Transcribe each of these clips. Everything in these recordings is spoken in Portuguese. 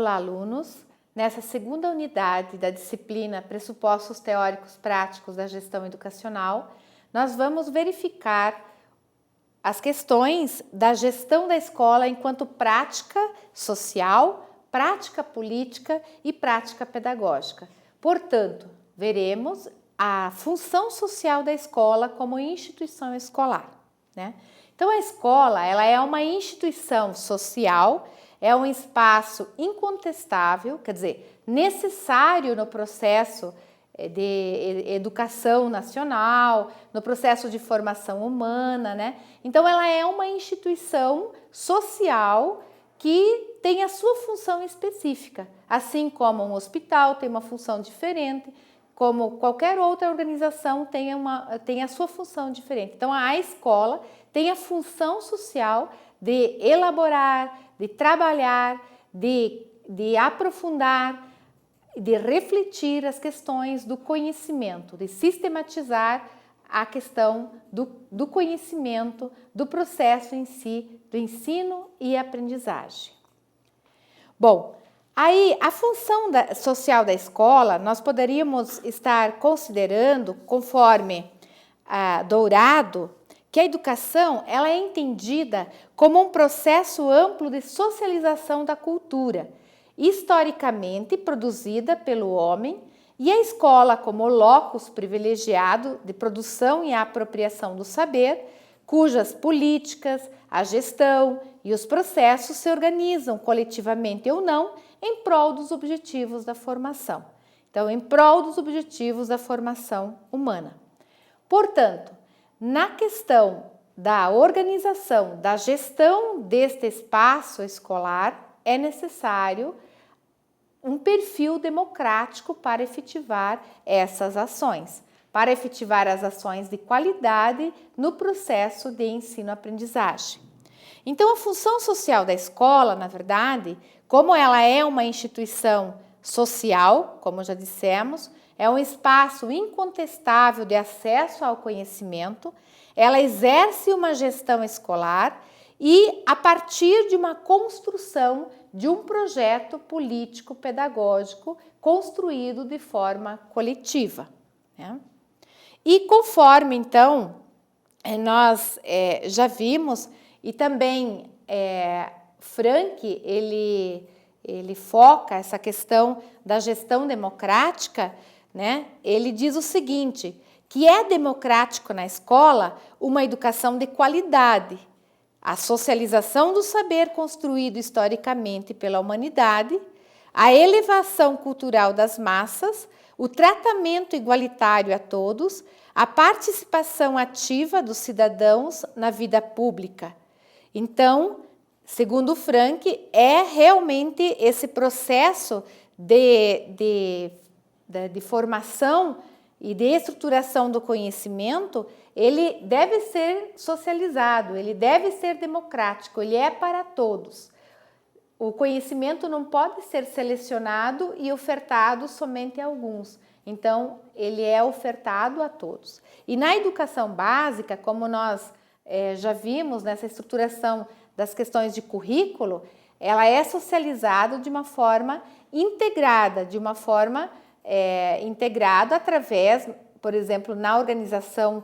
Olá, alunos! Nessa segunda unidade da disciplina Pressupostos Teóricos Práticos da Gestão Educacional, nós vamos verificar as questões da gestão da escola enquanto prática social, prática política e prática pedagógica. Portanto, veremos a função social da escola como instituição escolar, né? Então, a escola, ela é uma instituição social, é um espaço incontestável, quer dizer, necessário no processo de educação nacional, no processo de formação humana, né? Então, ela é uma instituição social que tem a sua função específica, assim como um hospital tem uma função diferente, como qualquer outra organização tem a sua função diferente. Então, a escola tem a função social de elaborar, de trabalhar, de aprofundar, de refletir as questões do conhecimento, de sistematizar a questão do conhecimento, do processo em si, do ensino e aprendizagem. Bom, aí a função social da escola, nós poderíamos estar considerando, conforme Dourado, que a educação ela é entendida como um processo amplo de socialização da cultura, historicamente produzida pelo homem, e a escola como locus privilegiado de produção e apropriação do saber, cujas políticas, a gestão e os processos se organizam coletivamente ou não em prol dos objetivos da formação. Então, em prol dos objetivos da formação humana. Portanto, na questão da organização, da gestão deste espaço escolar, é necessário um perfil democrático para efetivar essas ações, para efetivar as ações de qualidade no processo de ensino-aprendizagem. Então, a função social da escola, na verdade, como ela é uma instituição social, como já dissemos, é um espaço incontestável de acesso ao conhecimento, ela exerce uma gestão escolar e a partir de uma construção de um projeto político-pedagógico construído de forma coletiva, né? E conforme, então, nós já vimos, e também Frank, ele foca essa questão da gestão democrática, né? Ele diz o seguinte, que é democrático na escola uma educação de qualidade, a socialização do saber construído historicamente pela humanidade, a elevação cultural das massas, o tratamento igualitário a todos, a participação ativa dos cidadãos na vida pública. Então, segundo Frank, é realmente esse processo de formação e de estruturação do conhecimento, ele deve ser socializado, ele deve ser democrático, ele é para todos. O conhecimento não pode ser selecionado e ofertado somente a alguns. Então, ele é ofertado a todos. E na educação básica, como nós já vimos nessa estruturação das questões de currículo, ela é socializada de uma forma integrada, integrada através, por exemplo, na organização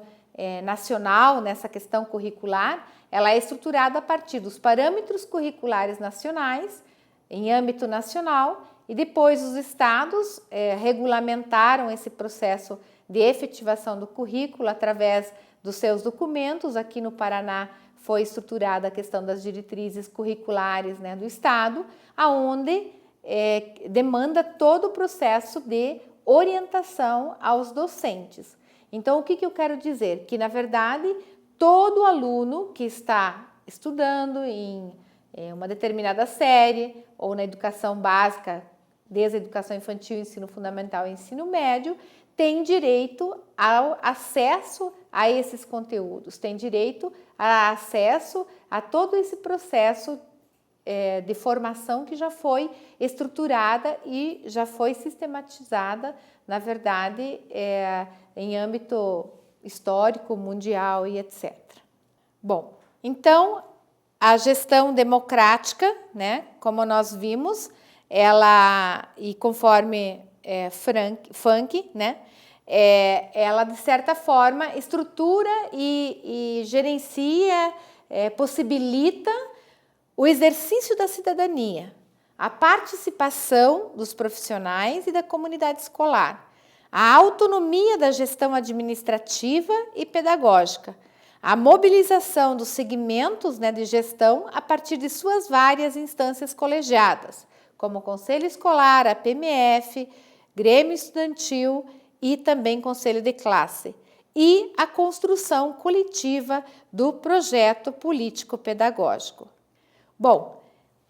nacional, nessa questão curricular, ela é estruturada a partir dos parâmetros curriculares nacionais, em âmbito nacional, e depois os estados regulamentaram esse processo de efetivação do currículo através dos seus documentos. Aqui no Paraná foi estruturada a questão das diretrizes curriculares, né, do estado, aonde demanda todo o processo de orientação aos docentes. Então, o que eu quero dizer? Que, na verdade, todo aluno que está estudando em uma determinada série ou na educação básica, desde a educação infantil, ensino fundamental e ensino médio, tem direito ao acesso a esses conteúdos, tem direito a acesso a todo esse processo de formação que já foi estruturada e já foi sistematizada, na verdade, em âmbito histórico, mundial e etc. Bom, então, a gestão democrática, né, como nós vimos, e conforme Funk, né? Ela, de certa forma, estrutura e gerencia, possibilita o exercício da cidadania, a participação dos profissionais e da comunidade escolar, a autonomia da gestão administrativa e pedagógica, a mobilização dos segmentos, né, de gestão a partir de suas várias instâncias colegiadas, como o Conselho Escolar, a PMF, Grêmio Estudantil e também Conselho de Classe, e a construção coletiva do projeto político-pedagógico. Bom,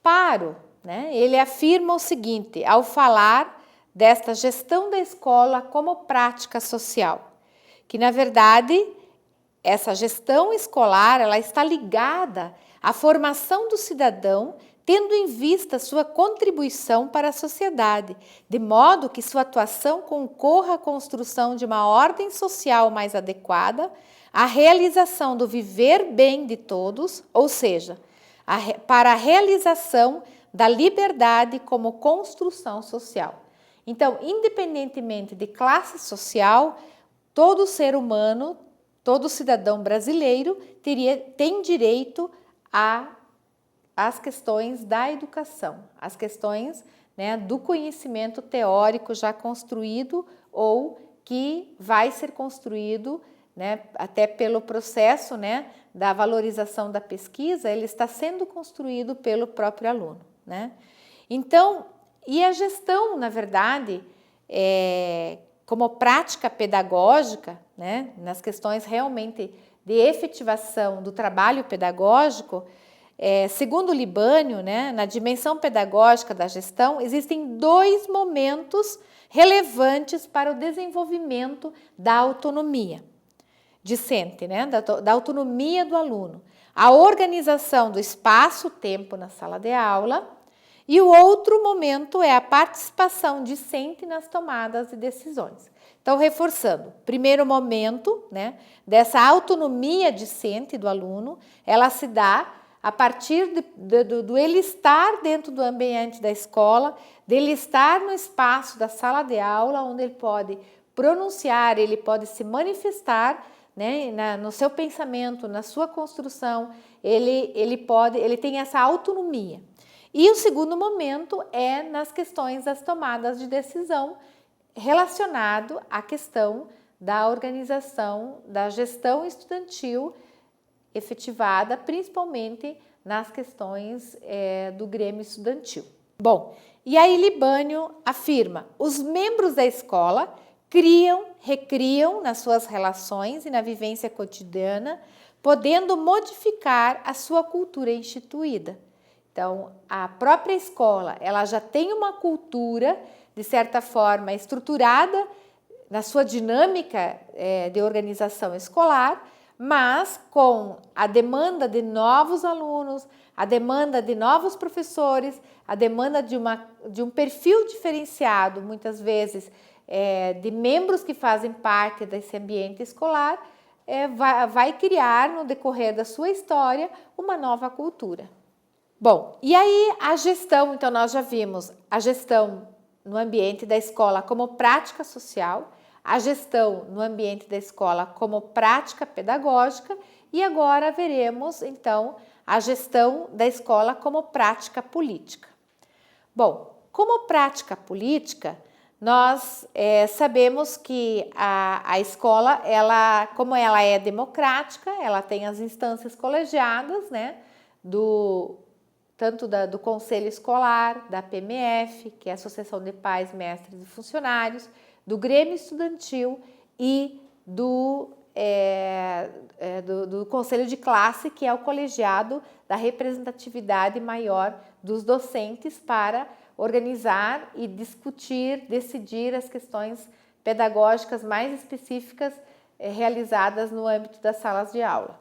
Paro, né, ele afirma o seguinte, ao falar desta gestão da escola como prática social, que, na verdade, essa gestão escolar ela está ligada à formação do cidadão, tendo em vista sua contribuição para a sociedade, de modo que sua atuação concorra à construção de uma ordem social mais adequada, à realização do viver bem de todos, ou seja, para a realização da liberdade como construção social. Então, independentemente de classe social, todo ser humano, todo cidadão brasileiro tem direito às questões da educação, às questões, né, do conhecimento teórico já construído ou que vai ser construído, né, até pelo processo, né, da valorização da pesquisa, ele está sendo construído pelo próprio aluno, né? Então, e a gestão, na verdade, como prática pedagógica, né, nas questões realmente de efetivação do trabalho pedagógico, segundo Libânio, né, na dimensão pedagógica da gestão, existem 2 momentos relevantes para o desenvolvimento da autonomia discente, né, da autonomia do aluno. A organização do espaço-tempo na sala de aula e o outro momento é a participação discente nas tomadas de decisões. Então, reforçando, primeiro momento, né, dessa autonomia discente do aluno, ela se dá a partir do ele estar dentro do ambiente da escola, dele estar no espaço da sala de aula, onde ele pode pronunciar, ele pode se manifestar, né, no seu pensamento, na sua construção, ele tem essa autonomia. E o segundo momento é nas questões das tomadas de decisão, relacionado à questão da organização, da gestão estudantil efetivada, principalmente nas questões do Grêmio Estudantil. Bom, e aí Libânio afirma, os membros da escola criam, recriam nas suas relações e na vivência cotidiana, podendo modificar a sua cultura instituída. Então, a própria escola, ela já tem uma cultura, de certa forma, estruturada na sua dinâmica de organização escolar, mas com a demanda de novos alunos, a demanda de novos professores, a demanda de um perfil diferenciado, muitas vezes, de membros que fazem parte desse ambiente escolar, vai criar, no decorrer da sua história, uma nova cultura. Bom, e aí a gestão, então nós já vimos a gestão no ambiente da escola como prática social, a gestão no ambiente da escola como prática pedagógica e agora veremos, então, a gestão da escola como prática política. Bom, como prática política, nós sabemos que a escola, como ela é democrática, ela tem as instâncias colegiadas, né, tanto do Conselho Escolar, da PMF, que é a Associação de Pais, Mestres e Funcionários, do Grêmio Estudantil e do Conselho de Classe, que é o colegiado da representatividade maior dos docentes para organizar e discutir, decidir as questões pedagógicas mais específicas realizadas no âmbito das salas de aula.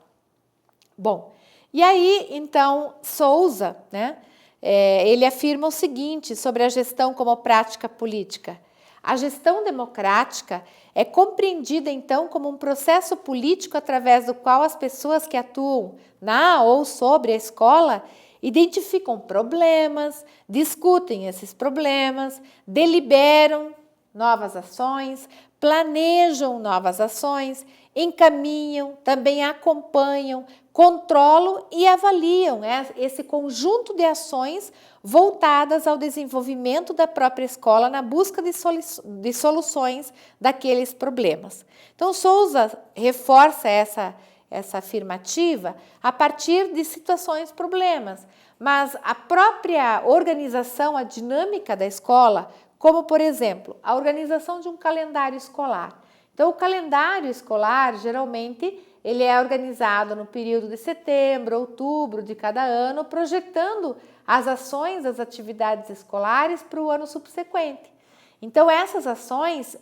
Bom, e aí, então, Souza, né, ele afirma o seguinte sobre a gestão como prática política. A gestão democrática é compreendida, então, como um processo político através do qual as pessoas que atuam na ou sobre a escola identificam problemas, discutem esses problemas, deliberam novas ações, planejam novas ações, encaminham, também acompanham, controlam e avaliam esse conjunto de ações voltadas ao desenvolvimento da própria escola na busca de soluções daqueles problemas. Então, Souza reforça essa afirmativa a partir de situações, problemas, mas a própria organização, a dinâmica da escola, como, por exemplo, a organização de um calendário escolar. Então, o calendário escolar, geralmente, ele é organizado no período de setembro, outubro de cada ano, projetando as ações, as atividades escolares para o ano subsequente. Então, essas ações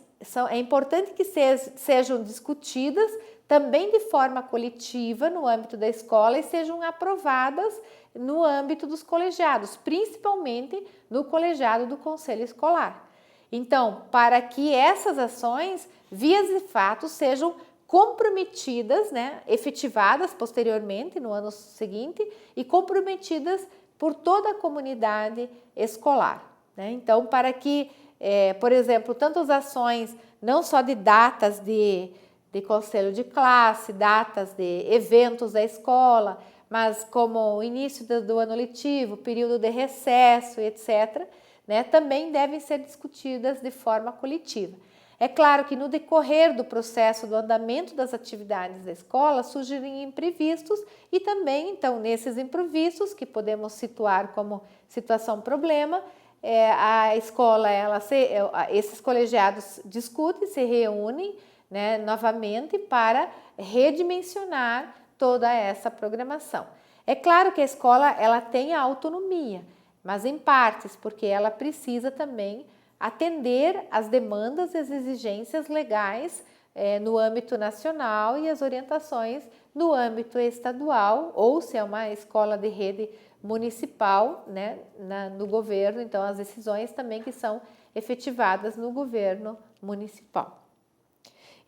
é importante que sejam discutidas também de forma coletiva no âmbito da escola e sejam aprovadas no âmbito dos colegiados, principalmente no colegiado do Conselho Escolar. Então, para que essas ações, vias e fatos, sejam comprometidas, efetivadas posteriormente no ano seguinte e comprometidas por toda a comunidade escolar. Então, para que, por exemplo, tantas ações, não só de datas de conselho de classe, datas de eventos da escola, mas como o início do ano letivo, período de recesso, etc., também devem ser discutidas de forma coletiva. É claro que no decorrer do processo do andamento das atividades da escola surgirem imprevistos e também, então, nesses imprevistos, que podemos situar como situação-problema, a escola, esses colegiados discutem, se reúnem novamente para redimensionar toda essa programação. É claro que a escola ela tem a autonomia, mas em partes, porque ela precisa também atender às demandas e às exigências legais no âmbito nacional e as orientações no âmbito estadual, ou se é uma escola de rede municipal, no governo, então as decisões também que são efetivadas no governo municipal.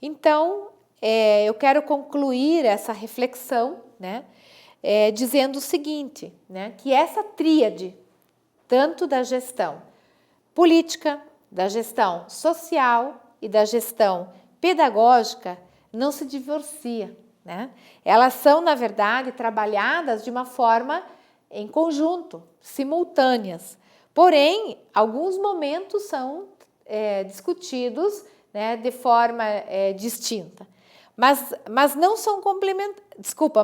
Então, eu quero concluir essa reflexão, dizendo o seguinte, que essa tríade, tanto da gestão política, da gestão social e da gestão pedagógica, não se divorcia. Elas são, na verdade, trabalhadas de uma forma em conjunto, simultâneas. Porém, alguns momentos são discutidos de forma distinta. Mas não são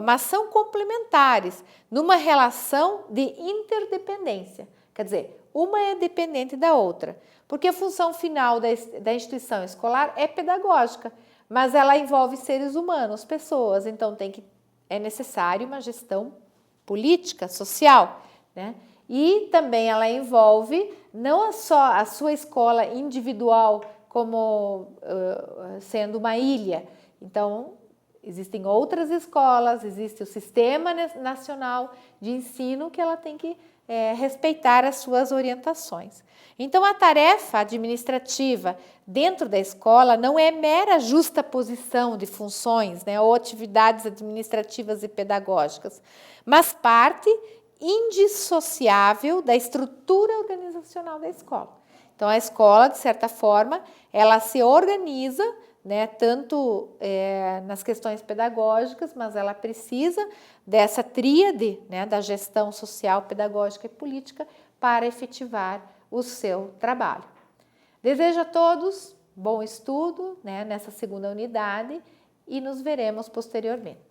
mas são complementares numa relação de interdependência. Quer dizer, uma é dependente da outra, porque a função final da instituição escolar é pedagógica, mas ela envolve seres humanos, pessoas, então é necessário uma gestão política, social, E também ela envolve não só a sua escola individual como sendo uma ilha. Então, existem outras escolas, existe o Sistema Nacional de Ensino que ela tem que respeitar as suas orientações. Então, a tarefa administrativa dentro da escola não é mera justaposição de funções, ou atividades administrativas e pedagógicas, mas parte indissociável da estrutura organizacional da escola. Então, a escola, de certa forma, ela se organiza, tanto nas questões pedagógicas, mas ela precisa dessa tríade, da gestão social, pedagógica e política para efetivar o seu trabalho. Desejo a todos bom estudo nessa segunda unidade e nos veremos posteriormente.